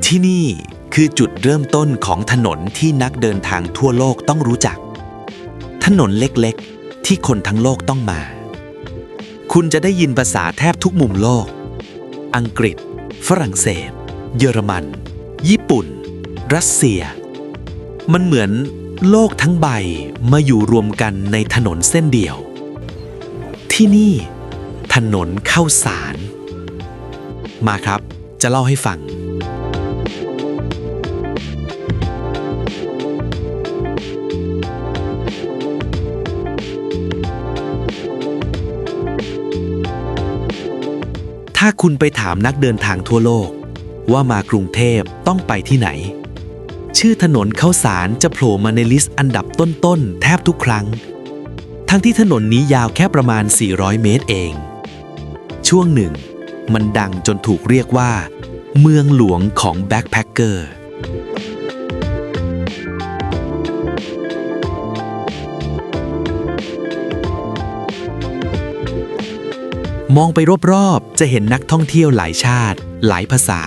ที่นี่คือจุดเริ่มต้นของถนนที่นักเดินทางทั่วโลกต้องรู้จักถนนเล็กๆที่คนทั้งโลกต้องมาคุณจะได้ยินภาษาแทบทุกมุมโลกอังกฤษฝรั่งเศสเยอรมันญี่ปุ่นรัสเซียมันเหมือนโลกทั้งใบมาอยู่รวมกันในถนนเส้นเดียวที่นี่ถนนข้าวสารมาครับจะเล่าให้ฟังถ้าคุณไปถามนักเดินทางทั่วโลกว่ามากรุงเทพต้องไปที่ไหนชื่อถนนข้าวสารจะโผล่มาในลิสต์อันดับต้นๆแทบทุกครั้งทั้งที่ถนนนี้ยาวแค่ประมาณ400เมตรเองช่วงหนึ่งมันดังจนถูกเรียกว่าเมืองหลวงของแบ็คแพคเกอร์มองไปรอบๆจะเห็นนักท่องเที่ยวหลายชาติหลายภาษา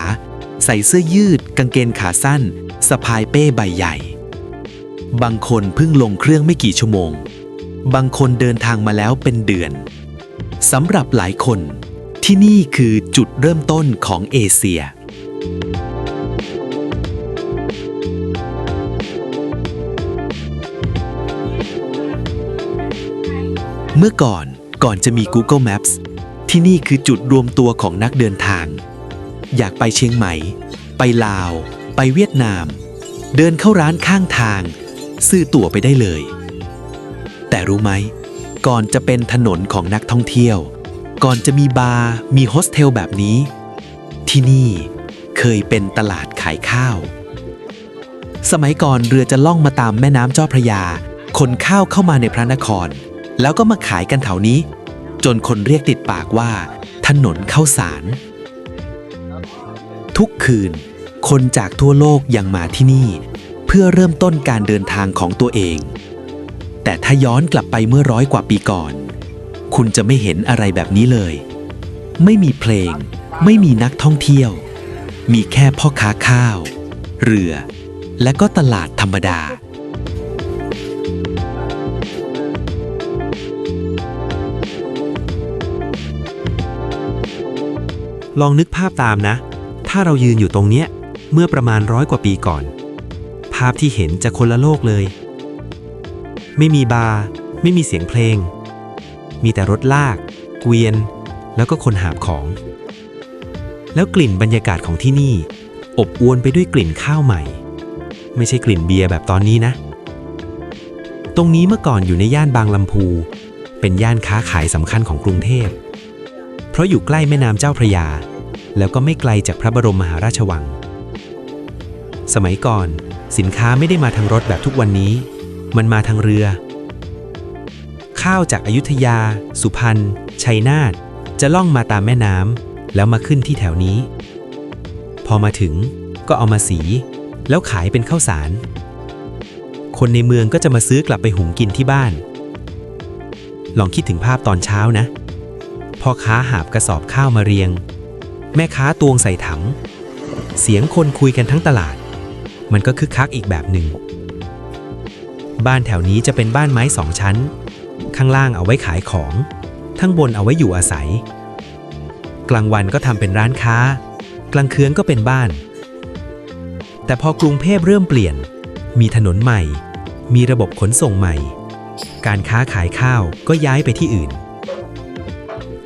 ใส่เสื้อยืดกางเกงขาสั้นสะพายเป้ใบใหญ่บางคนเพิ่งลงเครื่องไม่กี่ชั่วโมงบางคนเดินทางมาแล้วเป็นเดือนสำหรับหลายคนที่นี่คือจุดเริ่มต้นของเอเชียเมื่อก่อนจะมี Google Maps ที่นี่คือจุดรวมตัวของนักเดินทางอยากไปเชียงใหม่ไปลาวไปเวียดนามเดินเข้าร้านข้างทางซื้อตั๋วไปได้เลยแต่รู้ไหมก่อนจะเป็นถนนของนักท่องเที่ยวก่อนจะมีบาร์มีโฮสเทลแบบนี้ที่นี่เคยเป็นตลาดขายข้าวสมัยก่อนเรือจะล่องมาตามแม่น้ำเจ้าพระยาขนข้าวเข้ามาในพระนครแล้วก็มาขายกันแถวนี้จนคนเรียกติดปากว่าถนนข้าวสารทุกคืนคนจากทั่วโลกยังมาที่นี่เพื่อเริ่มต้นการเดินทางของตัวเองแต่ถ้าย้อนกลับไปเมื่อ100 กว่าปีก่อนคุณจะไม่เห็นอะไรแบบนี้เลยไม่มีเพลงไม่มีนักท่องเที่ยวมีแค่พ่อค้าข้าวเรือและก็ตลาดธรรมดาลองนึกภาพตามนะถ้าเรายืนอยู่ตรงเนี้ยเมื่อประมาณ100 กว่าปีก่อนภาพที่เห็นจะคนละโลกเลยไม่มีบาร์ไม่มีเสียงเพลงมีแต่รถลากเกวียนแล้วก็คนหาบของแล้วกลิ่นบรรยากาศของที่นี่อบอวลไปด้วยกลิ่นข้าวใหม่ไม่ใช่กลิ่นเบียร์แบบตอนนี้นะตรงนี้เมื่อก่อนอยู่ในย่านบางลำพูเป็นย่านค้าขายสำคัญของกรุงเทพเพราะอยู่ใกล้แม่น้ำเจ้าพระยาแล้วก็ไม่ไกลจากพระบรมมหาราชวังสมัยก่อนสินค้าไม่ได้มาทางรถแบบทุกวันนี้มันมาทางเรือข้าวจากอยุธยาสุพรรณชัยนาทจะล่องมาตามแม่น้ำแล้วมาขึ้นที่แถวนี้พอมาถึงก็เอามาสีแล้วขายเป็นข้าวสารคนในเมืองก็จะมาซื้อกลับไปหุงกินที่บ้านลองคิดถึงภาพตอนเช้านะพ่อค้าหาบกระสอบข้าวมาเรียงแม่ค้าตวงใส่ถังเสียงคนคุยกันทั้งตลาดมันก็คึกคักอีกแบบหนึ่งบ้านแถวนี้จะเป็นบ้านไม้2 ชั้นข้างล่างเอาไว้ขายของข้างบนเอาไว้อยู่อาศัยกลางวันก็ทำเป็นร้านค้ากลางคืนก็เป็นบ้านแต่พอกรุงเทพเริ่มเปลี่ยนมีถนนใหม่มีระบบขนส่งใหม่การค้าขายข้าวก็ย้ายไปที่อื่น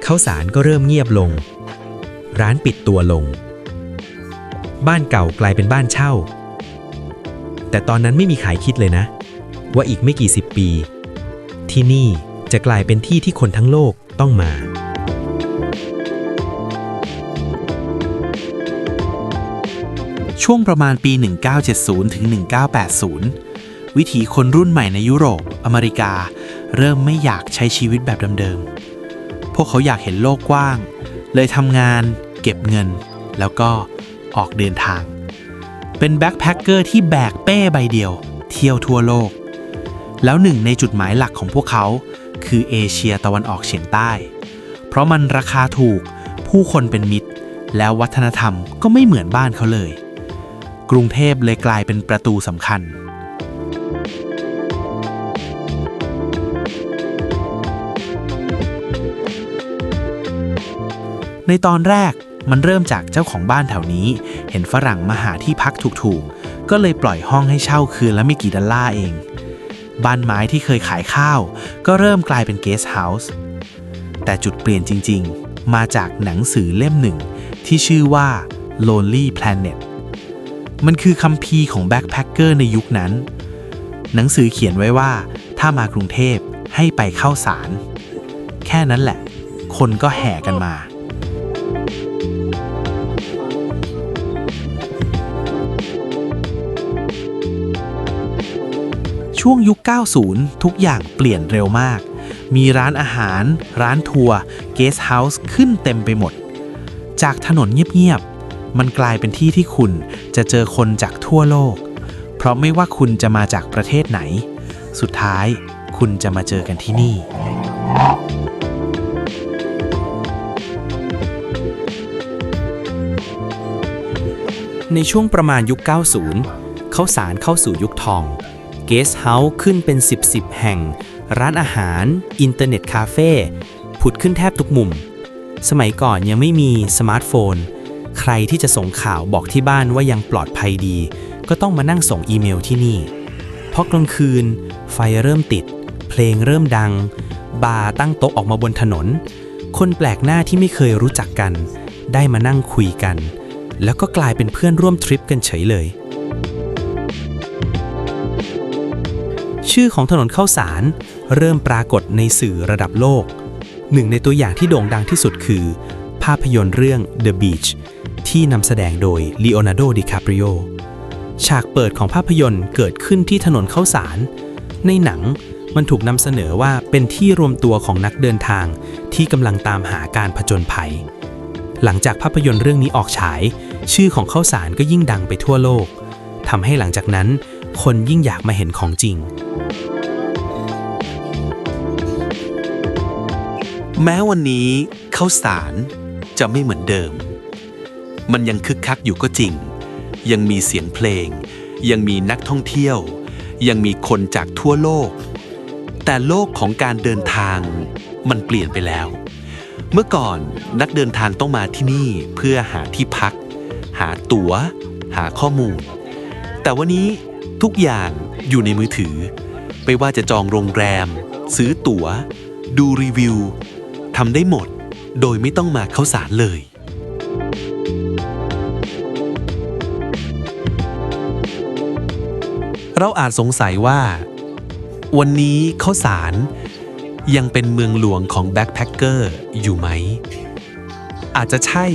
ข้าวสารก็เริ่มเงียบลงร้านปิดตัวลงบ้านเก่ากลายเป็นบ้านเช่าแต่ตอนนั้นไม่มีใครคิดเลยนะว่าอีกไม่กี่10 ปีที่นี่จะกลายเป็นที่ที่คนทั้งโลกต้องมาช่วงประมาณปี 1970 ถึง 1980 วิถีคนรุ่นใหม่ในยุโรปอเมริกาเริ่มไม่อยากใช้ชีวิตแบบเดิมๆพวกเขาอยากเห็นโลกกว้างเลยทำงานเก็บเงินแล้วก็ออกเดินทางเป็นแบ็คแพคเกอร์ที่แบกเป้ใบเดียวเที่ยวทั่วโลก แล้วหนึ่งในจุดหมายหลักของพวกเขาคือเอเชียตะวันออกเฉียงใต้ เพราะมันราคาถูกผู้คนเป็นมิตรแล้ววัฒนธรรมก็ไม่เหมือนบ้านเขาเลย กรุงเทพเลยกลายเป็นประตูสำคัญในตอนแรกมันเริ่มจากเจ้าของบ้านแถวนี้เห็นฝรั่งมาหาที่พักถูกๆก็เลยปล่อยห้องให้เช่าคืนละไม่กี่ดอลลาร์เองบ้านไม้ที่เคยขายข้าวก็เริ่มกลายเป็นเกสต์เฮาส์แต่จุดเปลี่ยนจริงๆมาจากหนังสือเล่มหนึ่งที่ชื่อว่า Lonely Planet มันคือคัมภีร์ของแบ็คแพคเกอร์ในยุคนั้นหนังสือเขียนไว้ว่าถ้ามากรุงเทพให้ไปเข้าสารแค่นั้นแหละคนก็แห่กันมาช่วงยุค 90 ทุกอย่างเปลี่ยนเร็วมากมีร้านอาหารร้านทัวร์เกสต์เฮาส์ขึ้นเต็มไปหมดจากถนนเงียบๆมันกลายเป็นที่ที่คุณจะเจอคนจากทั่วโลกเพราะไม่ว่าคุณจะมาจากประเทศไหนสุดท้ายคุณจะมาเจอกันที่นี่ในช่วงประมาณยุค 90 ข้าวสารเข้าสู่ยุคทองเกสต์เฮาส์ขึ้นเป็น10แห่งร้านอาหารอินเทอร์เน็ตคาเฟ่ผุดขึ้นแทบทุกมุมสมัยก่อนยังไม่มีสมาร์ทโฟนใครที่จะส่งข่าวบอกที่บ้านว่ายังปลอดภัยดีก็ต้องมานั่งส่งอีเมลที่นี่พอกลางคืนไฟเริ่มติดเพลงเริ่มดังบาร์ตั้งโต๊ะออกมาบนถนนคนแปลกหน้าที่ไม่เคยรู้จักกันได้มานั่งคุยกันแล้วก็กลายเป็นเพื่อนร่วมทริปกันเฉยเลยชื่อของถนนข้าวสารเริ่มปรากฏในสื่อระดับโลกหนึ่งในตัวอย่างที่โด่งดังที่สุดคือภาพยนตร์เรื่อง The Beach ที่นำแสดงโดยลีโอนาร์โด ดิคาปริโอฉากเปิดของภาพยนตร์เกิดขึ้นที่ถนนข้าวสารในหนังมันถูกนำเสนอว่าเป็นที่รวมตัวของนักเดินทางที่กำลังตามหาการผจญภัยหลังจากภาพยนตร์เรื่องนี้ออกฉายชื่อของข้าวสารก็ยิ่งดังไปทั่วโลกทำให้หลังจากนั้นคนยิ่งอยากมาเห็นของจริงแม้วันนี้ข้าวสารจะไม่เหมือนเดิมมันยังคึกคักอยู่ก็จริงยังมีเสียงเพลงยังมีนักท่องเที่ยวยังมีคนจากทั่วโลกแต่โลกของการเดินทางมันเปลี่ยนไปแล้วเมื่อก่อนนักเดินทางต้องมาที่นี่เพื่อหาที่พักหาตั๋วหาข้อมูลแต่วันนี้ทุกอย่างอยู่ในมือถือไม่ว่าจะจองโรงแรมซื้อตั๋วดูรีวิวทำได้หมดโดยไม่ต้องมาเข้าสารเลยเราอาจสงสัยว่าวันนี้ข้าวสารยังเป็นเมืองหลวงของแบ็คแพคเกอร์อยู่ไหมอาจจะใช่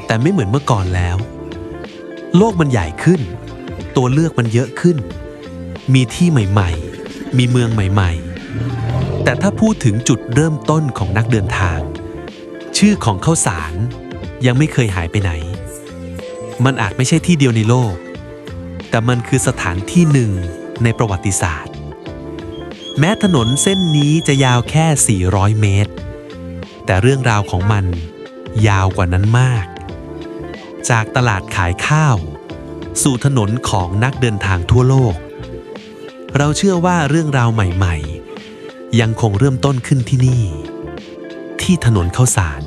แต่ไม่เหมือนเมื่อก่อนแล้วโลกมันใหญ่ขึ้นตัวเลือกมันเยอะขึ้นมีที่ใหม่ๆมีเมืองใหม่ๆแต่ถ้าพูดถึงจุดเริ่มต้นของนักเดินทางชื่อของข้าวสารยังไม่เคยหายไปไหนมันอาจไม่ใช่ที่เดียวในโลกแต่มันคือสถานที่หนึ่งในประวัติศาสตร์แม้ถนนเส้นนี้จะยาวแค่400 เมตรแต่เรื่องราวของมันยาวกว่านั้นมากจากตลาดขายข้าวสู่ถนนของนักเดินทางทั่วโลกเราเชื่อว่าเรื่องราวใหม่ๆยังคงเริ่มต้นขึ้นที่นี่ที่ถนนข้าวสาร